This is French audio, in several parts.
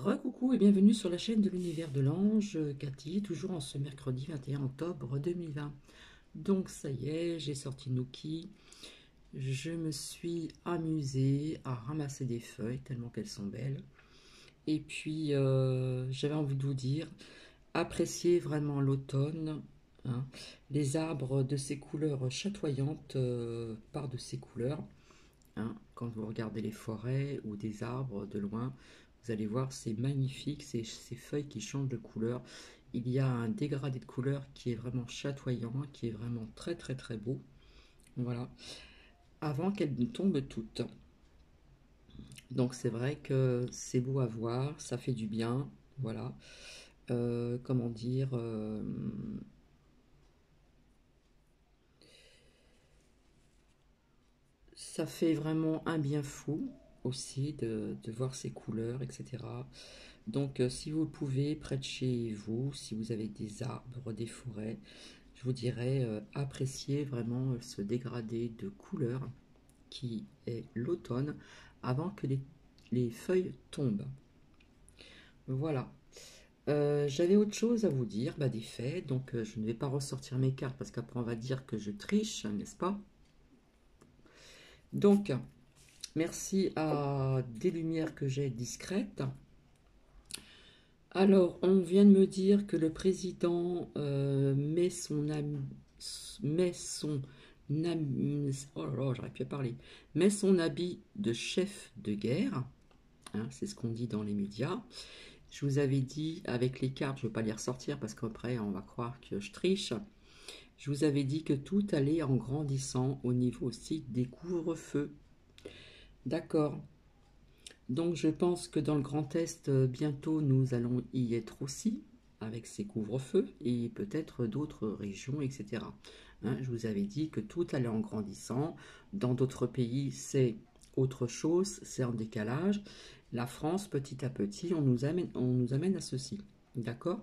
Recoucou et bienvenue sur la chaîne de l'univers de l'ange, Cathy, toujours en ce mercredi 21 octobre 2020. Donc ça y est, j'ai sorti Nuki, je me suis amusée à ramasser des feuilles tellement qu'elles sont belles. Et puis j'avais envie de vous dire, appréciez vraiment l'automne, hein, les arbres de ces couleurs chatoyantes par de ces couleurs. Hein, quand vous regardez les forêts ou des arbres de loin, vous allez voir, c'est magnifique, ces feuilles qui changent de couleur. Il y a un dégradé de couleur qui est vraiment chatoyant, qui est vraiment très très très beau. Voilà, avant qu'elles ne tombent toutes. Donc c'est vrai que c'est beau à voir, ça fait du bien. Voilà, comment dire, ça fait vraiment un bien fou aussi de voir ces couleurs, etc. Donc, si vous le pouvez, près de chez vous, si vous avez des arbres, des forêts, je vous dirais, appréciez vraiment ce dégradé de couleurs qui est l'automne avant que les feuilles tombent. Voilà. J'avais autre chose à vous dire, bah, des faits, donc je ne vais pas ressortir mes cartes parce qu'après on va dire que je triche, n'est-ce pas? Donc, merci à des lumières que j'ai discrètes. Alors, on vient de me dire que le président met son oh là là, j'aurais pu parler, met son habit de chef de guerre, hein, c'est ce qu'on dit dans les médias. Je vous avais dit avec les cartes, je ne vais pas les ressortir parce qu'après on va croire que je triche. Je vous avais dit que tout allait en grandissant au niveau aussi des couvre-feux. D'accord. Donc je pense que dans le Grand Est, bientôt nous allons y être aussi, avec ces couvre-feux, et peut-être d'autres régions, etc. Hein, je vous avais dit que tout allait en grandissant. Dans d'autres pays, c'est autre chose, c'est en décalage. La France, petit à petit, on nous amène à ceci. D'accord?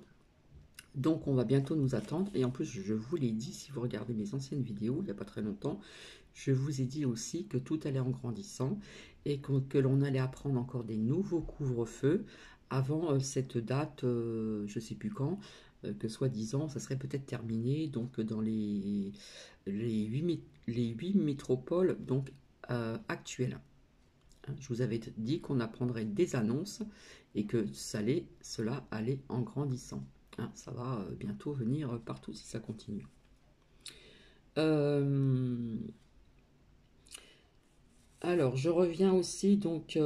Donc on va bientôt nous attendre, et en plus je vous l'ai dit, si vous regardez mes anciennes vidéos, il n'y a pas très longtemps, je vous ai dit aussi que tout allait en grandissant, et que l'on allait apprendre encore des nouveaux couvre-feux avant cette date, je ne sais plus quand, que soi-disant ça serait peut-être terminé, donc dans les 8 métropoles donc, actuelles. Hein, je vous avais dit qu'on apprendrait des annonces, et que cela allait en grandissant. Hein, ça va bientôt venir partout si ça continue. Alors, je reviens aussi donc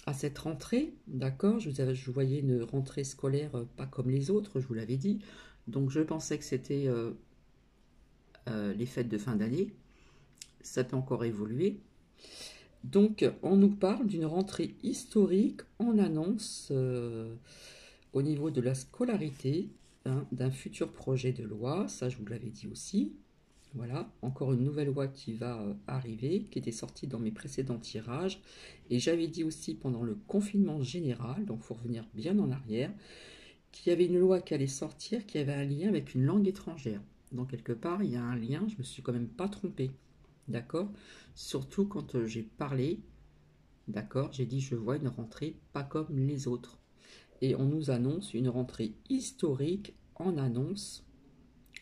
à cette rentrée, d'accord? Je vous voyais une rentrée scolaire pas comme les autres, je vous l'avais dit. Donc, je pensais que c'était les fêtes de fin d'année. Ça peut encore évoluer. Donc, on nous parle d'une rentrée historique. On annonce au niveau de la scolarité, hein, d'un futur projet de loi. Ça, je vous l'avais dit aussi. Voilà, encore une nouvelle loi qui va arriver, qui était sortie dans mes précédents tirages. Et j'avais dit aussi pendant le confinement général, donc il faut revenir bien en arrière, qu'il y avait une loi qui allait sortir, qui avait un lien avec une langue étrangère. Donc quelque part, il y a un lien, je me suis quand même pas trompée. D'accord? Surtout quand j'ai parlé, d'accord, j'ai dit je vois une rentrée pas comme les autres. Et on nous annonce une rentrée historique en annonce,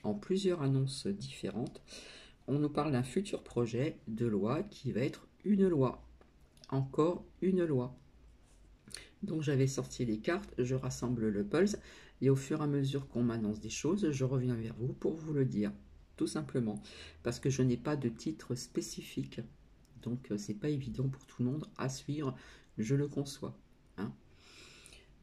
en plusieurs annonces différentes. On nous parle d'un futur projet de loi qui va être une loi. Encore une loi. Donc j'avais sorti les cartes, je rassemble le pulse, et au fur et à mesure qu'on m'annonce des choses, je reviens vers vous pour vous le dire. Tout simplement. Parce que je n'ai pas de titre spécifique. Donc c'est pas évident pour tout le monde à suivre, je le conçois. Hein.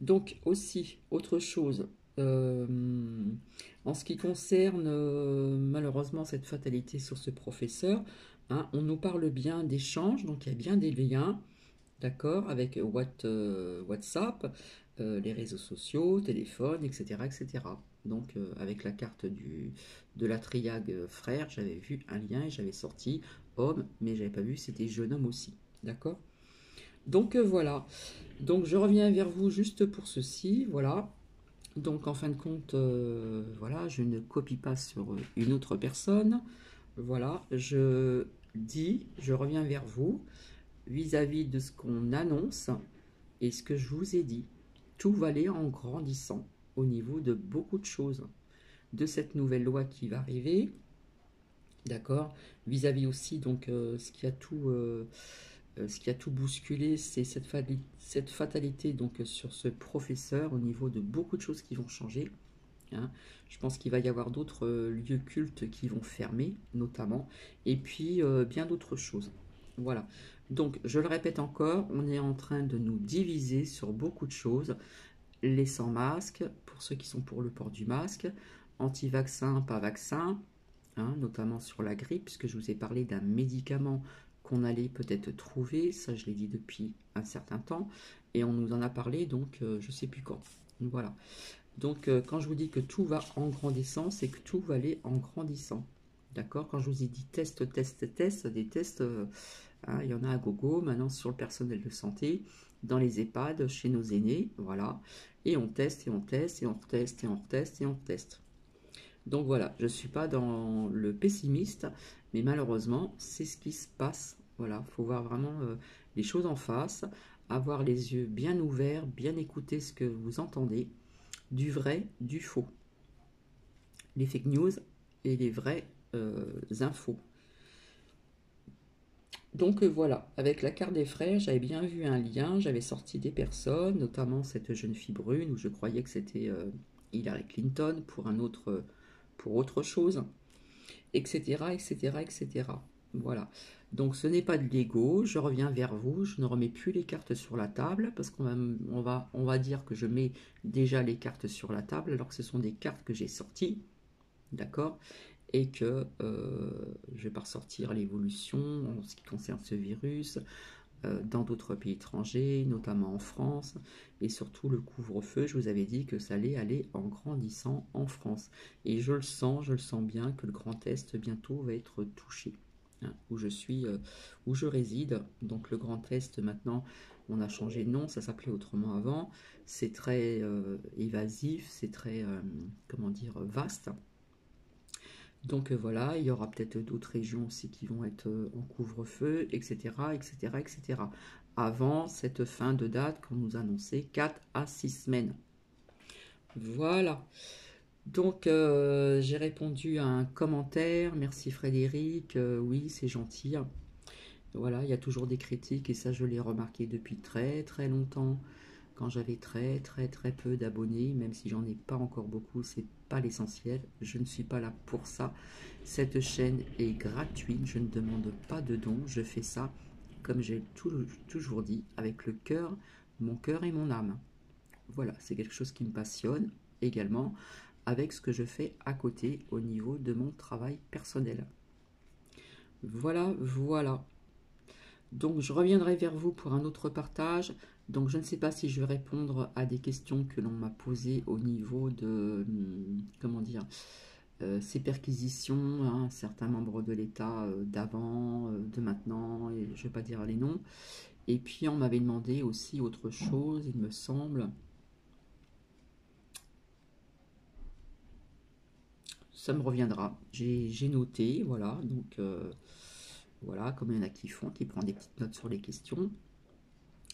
Donc aussi, autre chose, en ce qui concerne malheureusement cette fatalité sur ce professeur, hein, on nous parle bien d'échanges, donc il y a bien des liens, d'accord, avec WhatsApp, les réseaux sociaux, téléphone, etc. etc. Donc avec la carte de la triade frère, j'avais vu un lien et j'avais sorti homme, mais j'avais pas vu c'était jeune homme aussi, d'accord. Donc voilà, donc je reviens vers vous juste pour ceci, voilà. Donc en fin de compte, voilà, je ne copie pas sur une autre personne. Voilà, je reviens vers vous vis-à-vis de ce qu'on annonce. Et ce que je vous ai dit, tout va aller en grandissant au niveau de beaucoup de choses. De cette nouvelle loi qui va arriver, d'accord, vis-à-vis aussi, donc, ce qui a tout bousculé, c'est cette fatalité donc, sur ce professeur au niveau de beaucoup de choses qui vont changer. Hein. Je pense qu'il va y avoir d'autres lieux cultes qui vont fermer, notamment, et puis bien d'autres choses. Voilà. Donc, je le répète encore, on est en train de nous diviser sur beaucoup de choses. Les sans masque, pour ceux qui sont pour le port du masque, anti-vaccin, pas vaccin, hein, notamment sur la grippe, puisque je vous ai parlé d'un médicament qu'on allait peut-être trouver, ça je l'ai dit depuis un certain temps, et on nous en a parlé donc je ne sais plus quand. Voilà. Donc quand je vous dis que tout va en grandissant, c'est que tout va aller en grandissant. D'accord? Quand je vous ai dit test, test, test, des tests, hein, il y en a à gogo, maintenant sur le personnel de santé, dans les EHPAD, chez nos aînés, voilà. Et on teste, et on teste, et on reteste, et on reteste, et on reteste. Donc voilà, je ne suis pas dans le pessimiste, mais malheureusement, c'est ce qui se passe. Voilà, il faut voir vraiment les choses en face, avoir les yeux bien ouverts, bien écouter ce que vous entendez, du vrai, du faux. Les fake news et les vraies infos. Donc voilà, avec la carte des frères, j'avais bien vu un lien, j'avais sorti des personnes, notamment cette jeune fille brune, où je croyais que c'était Hillary Clinton pour autre chose, etc., etc., etc. Voilà. Donc ce n'est pas de l'ego, je reviens vers vous, je ne remets plus les cartes sur la table, parce on va dire que je mets déjà les cartes sur la table, alors que ce sont des cartes que j'ai sorties, d'accord, et que je vais pas ressortir l'évolution en ce qui concerne ce virus dans d'autres pays étrangers, notamment en France, et surtout le couvre-feu. Je vous avais dit que ça allait aller en grandissant en France, et je le sens bien que le Grand Est bientôt va être touché. Hein, où je suis, où je réside, donc le Grand Est maintenant, on a changé de nom, ça s'appelait autrement avant. C'est très évasif, c'est très, comment dire, vaste. Donc voilà, il y aura peut-être d'autres régions aussi qui vont être en couvre-feu, etc., etc., etc. Avant cette fin de date qu'on nous annonçait 4 à 6 semaines. Voilà. Donc j'ai répondu à un commentaire. Merci Frédéric. Oui, c'est gentil. Voilà, il y a toujours des critiques et ça je l'ai remarqué depuis très très longtemps. Quand j'avais très très très peu d'abonnés, même si j'en ai pas encore beaucoup, c'est pas l'essentiel. Je ne suis pas là pour ça. Cette chaîne est gratuite, je ne demande pas de dons. Je fais ça, comme j'ai toujours dit, avec le cœur, mon cœur et mon âme. Voilà, c'est quelque chose qui me passionne également avec ce que je fais à côté au niveau de mon travail personnel. Voilà, voilà. Donc je reviendrai vers vous pour un autre partage. Donc je ne sais pas si je vais répondre à des questions que l'on m'a posées au niveau de, comment dire, ces perquisitions, hein, certains membres de l'État d'avant, de maintenant, et je ne vais pas dire les noms. Et puis on m'avait demandé aussi autre chose, il me semble. Ça me reviendra. J'ai noté, voilà. Donc voilà, comme il y en a qui font, qui prennent des petites notes sur les questions.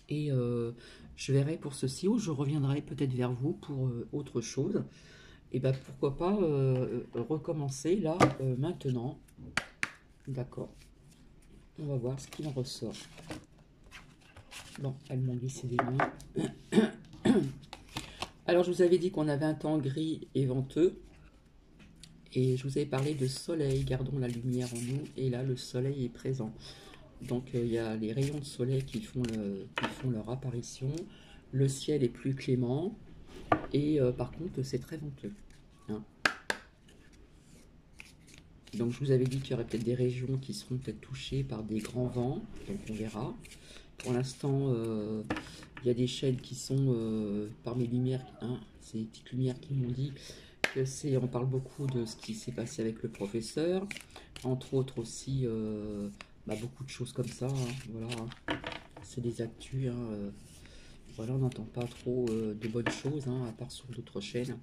Et je verrai pour ceci, ou je reviendrai peut-être vers vous pour autre chose. Et ben pourquoi pas recommencer là maintenant. D'accord. On va voir ce qu'il en ressort. Bon, elles m'ont glissé des mains. Alors je vous avais dit qu'on avait un temps gris et venteux. Et je vous avais parlé de soleil, gardons la lumière en nous. Et là le soleil est présent. Donc il y a les rayons de soleil qui font leur apparition. Le ciel est plus clément. Et par contre, c'est très venteux. Hein. Donc je vous avais dit qu'il y aurait peut-être des régions qui seront peut-être touchées par des grands vents. Donc on verra. Pour l'instant, il y a des chaînes qui sont par mes lumières. Hein, ces petites lumières qui m'ont dit que on parle beaucoup de ce qui s'est passé avec le professeur. Entre autres aussi beaucoup de choses comme ça. Hein, voilà. C'est des actus. Hein, voilà, on n'entend pas trop de bonnes choses, hein, à part sur d'autres chaînes.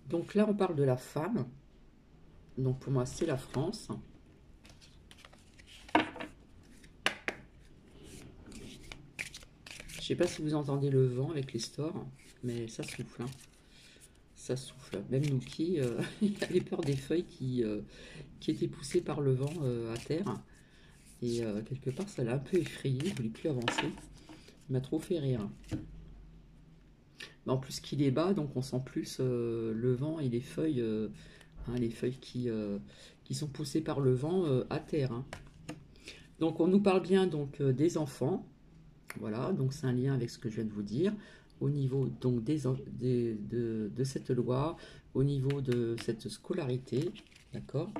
Donc là, on parle de la femme. Donc pour moi, c'est la France. sais pas si vous entendez le vent avec les stores, mais ça souffle, hein. Ça souffle. Même Nuki, il avait peur des feuilles qui étaient poussées par le vent à terre. Et quelque part, ça l'a un peu effrayé, il ne voulait plus avancer. Il m'a trop fait rire. Mais en plus qu'il est bas, donc on sent plus le vent et les feuilles qui sont poussées par le vent à terre, hein. Donc on nous parle bien donc des enfants. Voilà, donc c'est un lien avec ce que je viens de vous dire. Au niveau donc de cette loi, au niveau de cette scolarité, d'accord?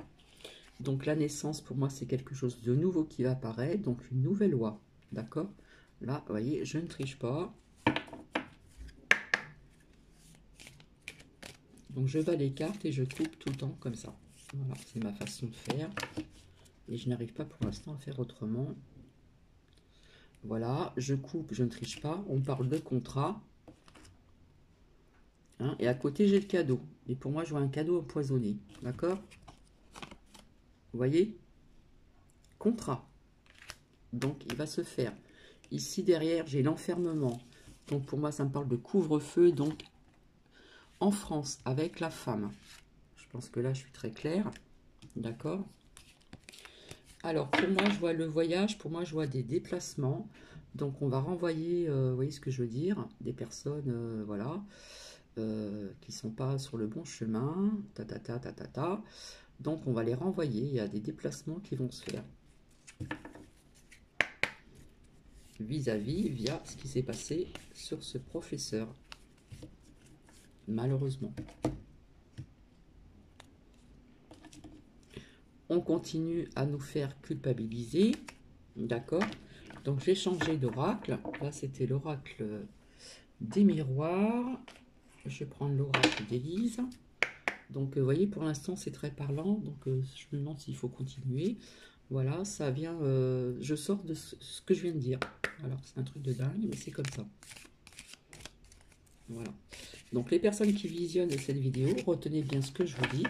Donc la naissance, pour moi, c'est quelque chose de nouveau qui va apparaître, donc une nouvelle loi, d'accord? Là, vous voyez, je ne triche pas. Donc je bats les cartes et je coupe tout le temps comme ça. Voilà, c'est ma façon de faire. Et je n'arrive pas pour l'instant à faire autrement. Voilà, je coupe, je ne triche pas. On parle de contrat. Hein, et à côté, j'ai le cadeau. Et pour moi, je vois un cadeau empoisonné. D'accord? Vous voyez? Contrat. Donc, il va se faire. Ici, derrière, j'ai l'enfermement. Donc, pour moi, ça me parle de couvre-feu. Donc, en France, avec la femme. Je pense que là, je suis très claire. D'accord? Alors, pour moi, je vois le voyage. Pour moi, je vois des déplacements. Donc, on va renvoyer, vous voyez ce que je veux dire? Des personnes, voilà, qui ne sont pas sur le bon chemin. Ta, ta, ta, ta, ta, ta. Donc, on va les renvoyer. Il y a des déplacements qui vont se faire. Vis-à-vis, via ce qui s'est passé sur ce professeur. Malheureusement. On continue à nous faire culpabiliser. D'accord? Donc, j'ai changé d'oracle. Là, c'était l'oracle des miroirs. Je vais prendre l'oracle d'Élise. Donc, vous voyez, pour l'instant, c'est très parlant. Donc, je me demande s'il faut continuer. Voilà, ça vient... je sors de ce que je viens de dire. Alors, c'est un truc de dingue, mais c'est comme ça. Voilà. Donc, les personnes qui visionnent cette vidéo, retenez bien ce que je vous dis.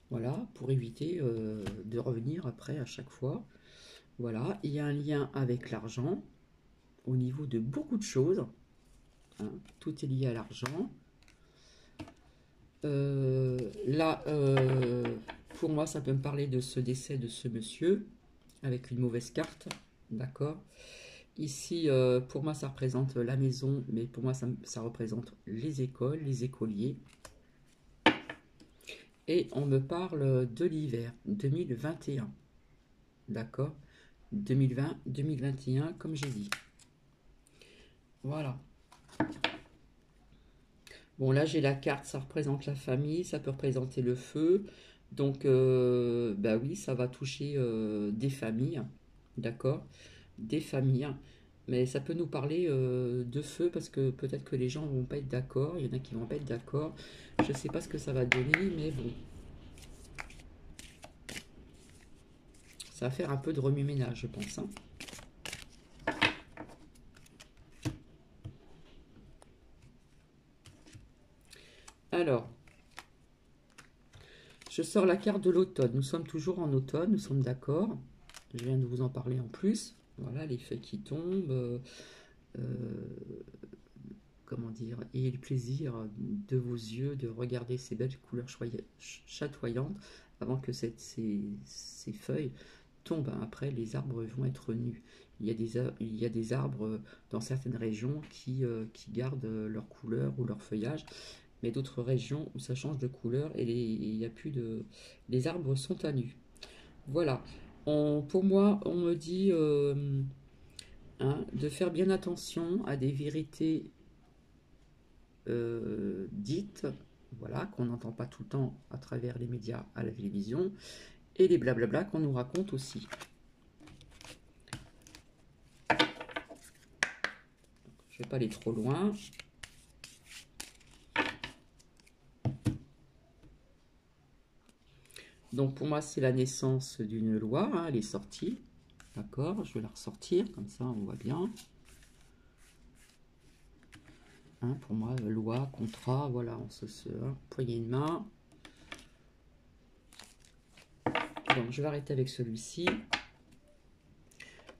Voilà, pour éviter de revenir après à chaque fois. Voilà, il y a un lien avec l'argent au niveau de beaucoup de choses. Hein, tout est lié à l'argent. Là, pour moi, ça peut me parler de ce décès de ce monsieur avec une mauvaise carte. D'accord? Ici, pour moi, ça représente la maison, mais pour moi, ça représente les écoles, les écoliers. Et on me parle de l'hiver 2021. D'accord? 2020, 2021, comme j'ai dit. Voilà. Bon, là, j'ai la carte, ça représente la famille, ça peut représenter le feu. Donc, bah oui, ça va toucher des familles, d'accord? Des familles. Mais ça peut nous parler de feu parce que peut-être que les gens ne vont pas être d'accord. Il y en a qui vont pas être d'accord. Je ne sais pas ce que ça va donner, mais bon. Ça va faire un peu de remue-ménage, je pense, hein. Alors, je sors la carte de l'automne. Nous sommes toujours en automne, nous sommes d'accord. Je viens de vous en parler en plus. Voilà, les feuilles qui tombent. Comment dire, ayez le plaisir de vos yeux de regarder ces belles couleurs chatoyantes avant que ces feuilles tombent. Après, les arbres vont être nus. Il y a des arbres dans certaines régions qui gardent leur couleur ou leur feuillage, mais d'autres régions où ça change de couleur et il y a plus de... Les arbres sont à nu. Voilà. Pour moi, on me dit de faire bien attention à des vérités dites, voilà, qu'on n'entend pas tout le temps à travers les médias, à la télévision, et les blablabla qu'on nous raconte aussi. Je vais pas aller trop loin. Donc pour moi, c'est la naissance d'une loi, hein, elle est sortie. D'accord, je vais la ressortir, comme ça on voit bien. Hein, pour moi, loi, contrat, voilà, on se poignée de main. Donc je vais arrêter avec celui-ci. De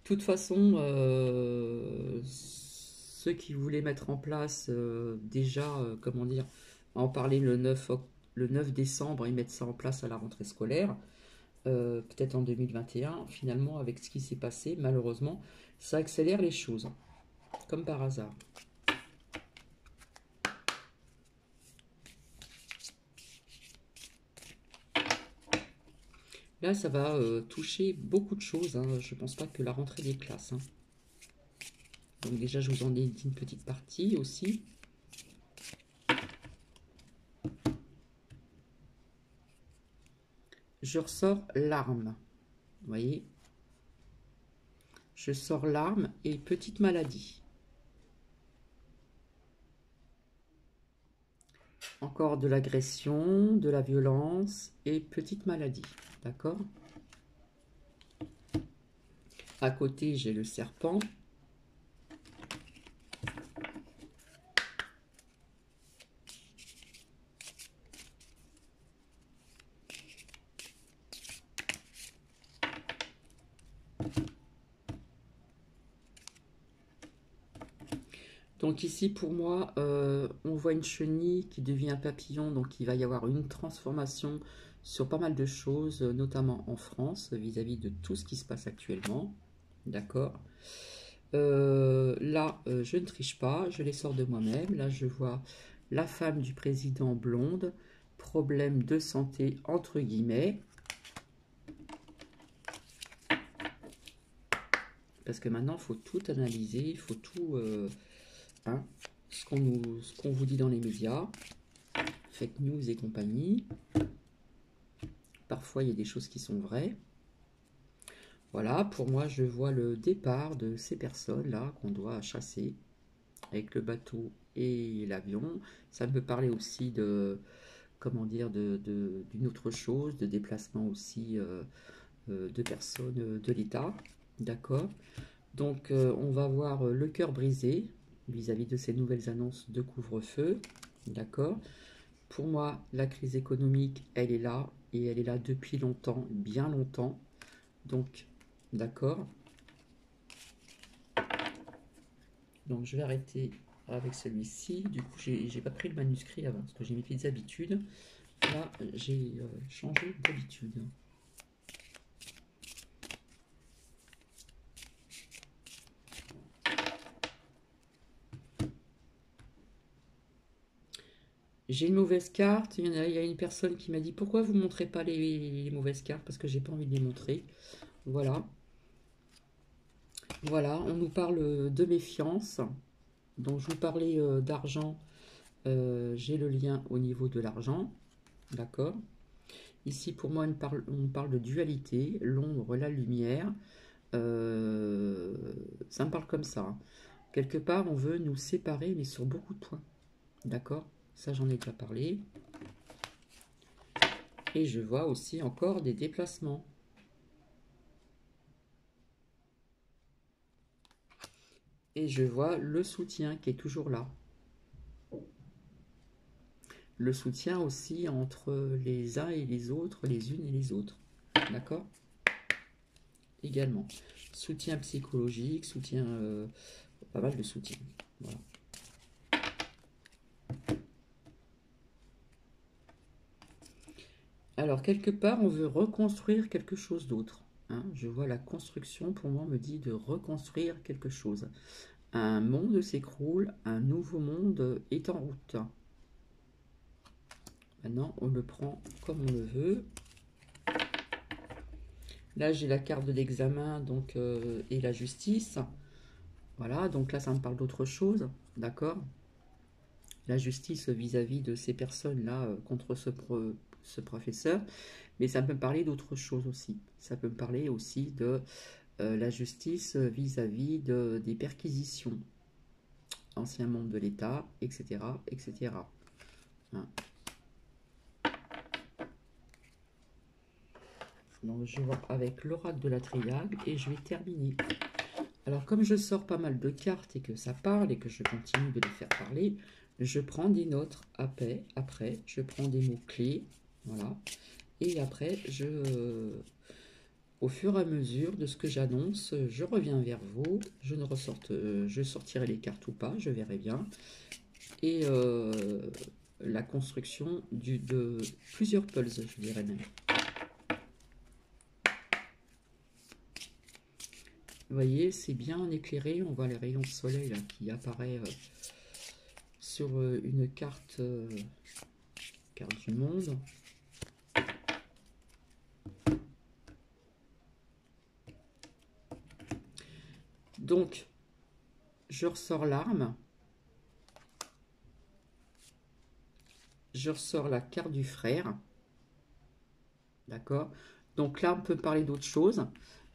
toute façon, ceux qui voulaient mettre en place déjà, comment dire, en parler le 9 décembre et mettre ça en place à la rentrée scolaire, peut-être en 2021, finalement, avec ce qui s'est passé, malheureusement, ça accélère les choses, comme par hasard. Là, ça va toucher beaucoup de choses, hein. Je ne pense pas que la rentrée des classes, hein. Donc déjà, je vous en ai dit une petite partie aussi. Je ressors l'arme, vous voyez. Je sors l'arme et petite maladie. Encore de l'agression, de la violence et petite maladie, d'accord? À côté, j'ai le serpent. Donc ici, pour moi, on voit une chenille qui devient un papillon, donc il va y avoir une transformation sur pas mal de choses, notamment en France, vis-à-vis de tout ce qui se passe actuellement. D'accord. Là, je ne triche pas, je les sors de moi-même. Là, je vois la femme du président blonde, problème de santé, entre guillemets. Parce que maintenant, il faut tout analyser, il faut tout... hein, ce qu'on vous dit dans les médias, fake news et compagnie. Parfois, il y a des choses qui sont vraies. Voilà, pour moi, je vois le départ de ces personnes-là qu'on doit chasser avec le bateau et l'avion. Ça peut parler aussi de, comment dire, d'une autre chose, de déplacement aussi de personnes de l'État. D'accord. Donc, on va voir le cœur brisé vis-à-vis de ces nouvelles annonces de couvre-feu. D'accord. Pour moi, la crise économique, elle est là, et elle est là depuis longtemps, bien longtemps. Donc, d'accord. Donc, je vais arrêter avec celui-ci. Du coup, j'ai pas pris le manuscrit avant, parce que j'ai mes petites habitudes. Là, j'ai changé d'habitude. J'ai une mauvaise carte. Il y a une personne qui m'a dit pourquoi vous ne montrez pas les mauvaises cartes, parce que j'ai pas envie de les montrer. Voilà. Voilà, on nous parle de méfiance. Donc je vous parlais d'argent. J'ai le lien au niveau de l'argent. D'accord. Ici pour moi on parle de dualité, l'ombre, la lumière. Ça me parle comme ça, hein. Quelque part on veut nous séparer mais sur beaucoup de points. D'accord. Ça j'en ai déjà parlé. Et je vois aussi encore des déplacements. Et je vois le soutien qui est toujours là. Le soutien aussi entre les uns et les autres, les unes et les autres. D'accord. Également. Soutien psychologique, soutien... pas mal de soutien. Voilà. Alors, quelque part, on veut reconstruire quelque chose d'autre, hein. Je vois la construction, pour moi, me dit de reconstruire quelque chose. Un monde s'écroule, un nouveau monde est en route. Maintenant, on le prend comme on le veut. Là, j'ai la carte de l'examen donc et la justice. Voilà, donc là, ça me parle d'autre chose, d'accord. La justice vis-à-vis de ces personnes-là contre ce professeur. Mais ça peut me parler d'autre chose aussi. Ça peut me parler aussi de la justice vis-à-vis des perquisitions. Ancien membre de l'État, etc., etc. Hein. Donc je vois avec l'oracle de la triade et je vais terminer. Alors comme je sors pas mal de cartes et que ça parle et que je continue de les faire parler, je prends des notes après je prends des mots-clés, voilà, et après au fur et à mesure de ce que j'annonce, je reviens vers vous. Je sortirai les cartes ou pas, je verrai bien. Et la construction de plusieurs pulses, je dirais même. Vous voyez, c'est bien éclairé. On voit les rayons de soleil là, qui apparaissent sur une carte, carte du monde. Donc, je ressors l'arme. Je ressors la carte du frère. D'accord? Donc là, on peut parler d'autre chose,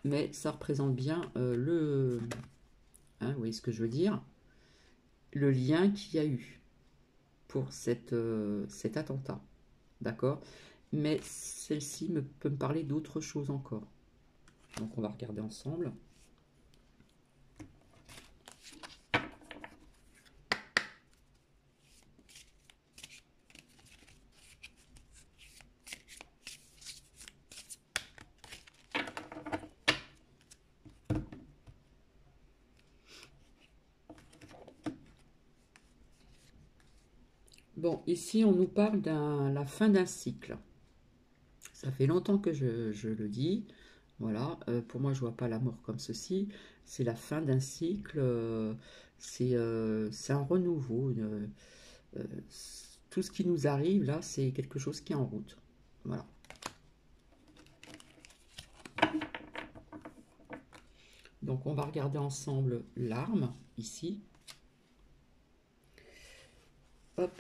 mais ça représente bien hein, vous voyez ce que je veux dire? Le lien qu'il y a eu pour cet attentat. D'accord? Mais celle-ci peut me parler d'autre chose encore. Donc on va regarder ensemble. Bon, ici on nous parle de la fin d'un cycle. Ça fait longtemps que je le dis. Voilà, pour moi je vois pas la mort comme ceci. C'est la fin d'un cycle. C'est un renouveau. Euh, tout ce qui nous arrive là, c'est quelque chose qui est en route. Voilà. Donc on va regarder ensemble l'arme ici. Hop.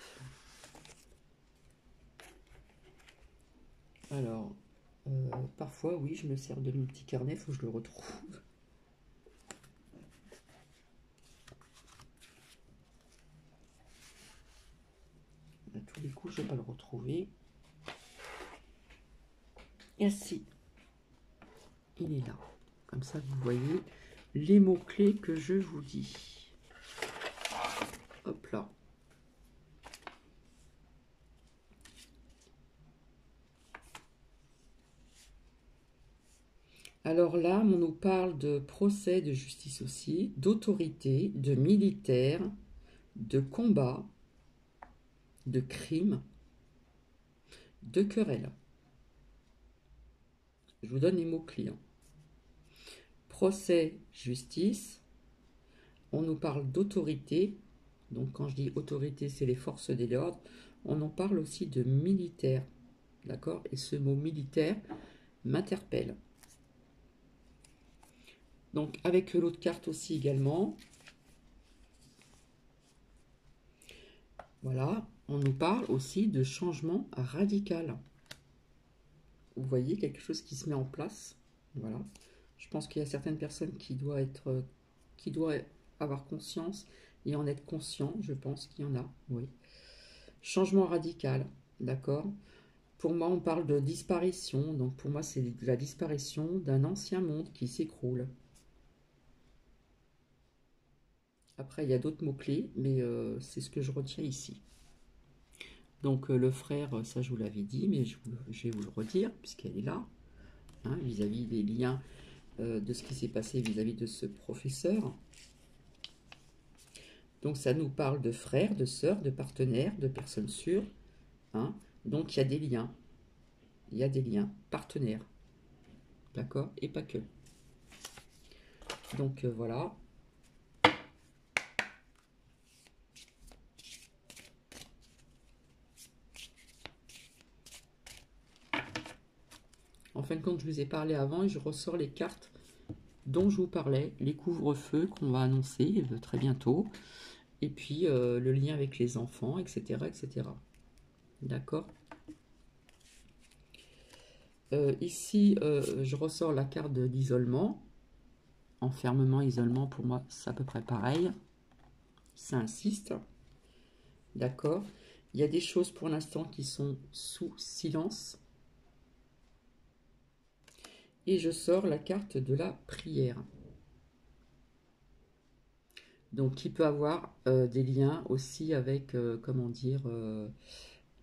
Alors, parfois oui, je me sers de mon petit carnet, il faut que je le retrouve. À tous les coups, je ne vais pas le retrouver. Et si, il est là. Comme ça, vous voyez les mots-clés que je vous dis. Hop là. Alors là, on nous parle de procès de justice aussi, d'autorité, de militaire, de combat, de crime, de querelle. Je vous donne les mots-clés. Hein. Procès, justice. On nous parle d'autorité. Donc quand je dis autorité, c'est les forces de l'ordre. On en parle aussi de militaire. D'accord? Et ce mot militaire m'interpelle. Donc avec l'autre carte aussi également. Voilà, on nous parle aussi de changement radical. Vous voyez, quelque chose qui se met en place. Voilà. Je pense qu'il y a certaines personnes qui doivent avoir conscience et en être conscient. Je pense qu'il y en a, oui. Changement radical, d'accord? Pour moi, on parle de disparition. Donc pour moi, c'est la disparition d'un ancien monde qui s'écroule. Après, il y a d'autres mots-clés, mais c'est ce que je retiens ici. Donc le frère, ça je vous l'avais dit, mais je vais vous le redire, puisqu'elle est là, hein, vis-à-vis des liens de ce qui s'est passé vis-à-vis de ce professeur. Donc ça nous parle de frères, de sœurs, de partenaires, de personnes sûres. Hein. Donc il y a des liens. Il y a des liens partenaires. D'accord? Et pas que. Donc voilà. En fin de compte, je vous ai parlé avant et je ressors les cartes dont je vous parlais, les couvre-feux qu'on va annoncer très bientôt, et puis le lien avec les enfants, etc. etc. D'accord? Ici, je ressors la carte d'isolement. Enfermement, isolement, pour moi, c'est à peu près pareil. Ça insiste. D'accord? Il y a des choses pour l'instant qui sont sous silence. Et je sors la carte de la prière. Donc, qui peut avoir des liens aussi avec, comment dire,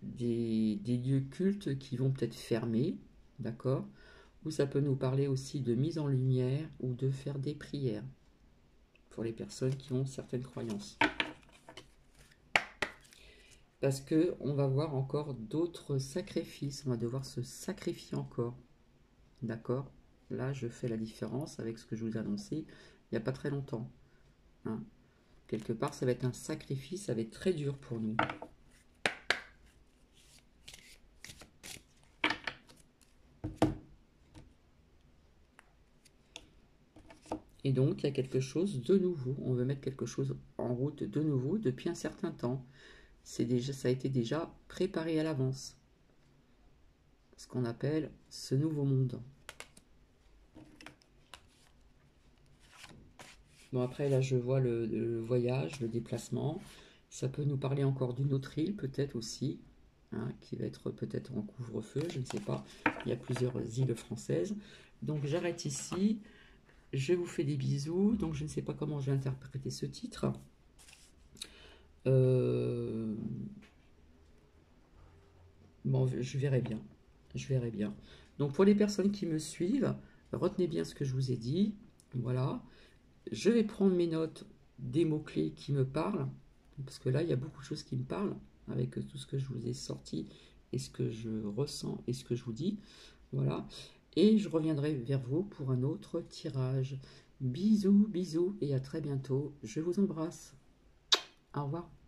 des lieux cultes qui vont peut-être fermer. D'accord? ou ça peut nous parler aussi de mise en lumière ou de faire des prières pour les personnes qui ont certaines croyances. Parce que on va voir encore d'autres sacrifices, on va devoir se sacrifier encore. D'accord? Là, je fais la différence avec ce que je vous ai annoncé il n'y a pas très longtemps. Hein. Quelque part, ça va être un sacrifice, ça va être très dur pour nous. Et donc, il y a quelque chose de nouveau. On veut mettre quelque chose en route de nouveau depuis un certain temps. Ça a été déjà préparé à l'avance. Ce qu'on appelle ce nouveau monde. Bon, après, là, je vois le voyage, le déplacement. Ça peut nous parler encore d'une autre île, peut-être aussi, hein, qui va être peut-être en couvre-feu, je ne sais pas. Il y a plusieurs îles françaises. Donc, j'arrête ici. Je vous fais des bisous. Donc, je ne sais pas comment je vais interpréter ce titre. Bon, je verrai bien. Je verrai bien. Donc, pour les personnes qui me suivent, retenez bien ce que je vous ai dit. Voilà. Je vais prendre mes notes des mots-clés qui me parlent, parce que là, il y a beaucoup de choses qui me parlent, avec tout ce que je vous ai sorti, et ce que je ressens, et ce que je vous dis. Voilà. Et je reviendrai vers vous pour un autre tirage. Bisous, bisous, et à très bientôt. Je vous embrasse. Au revoir.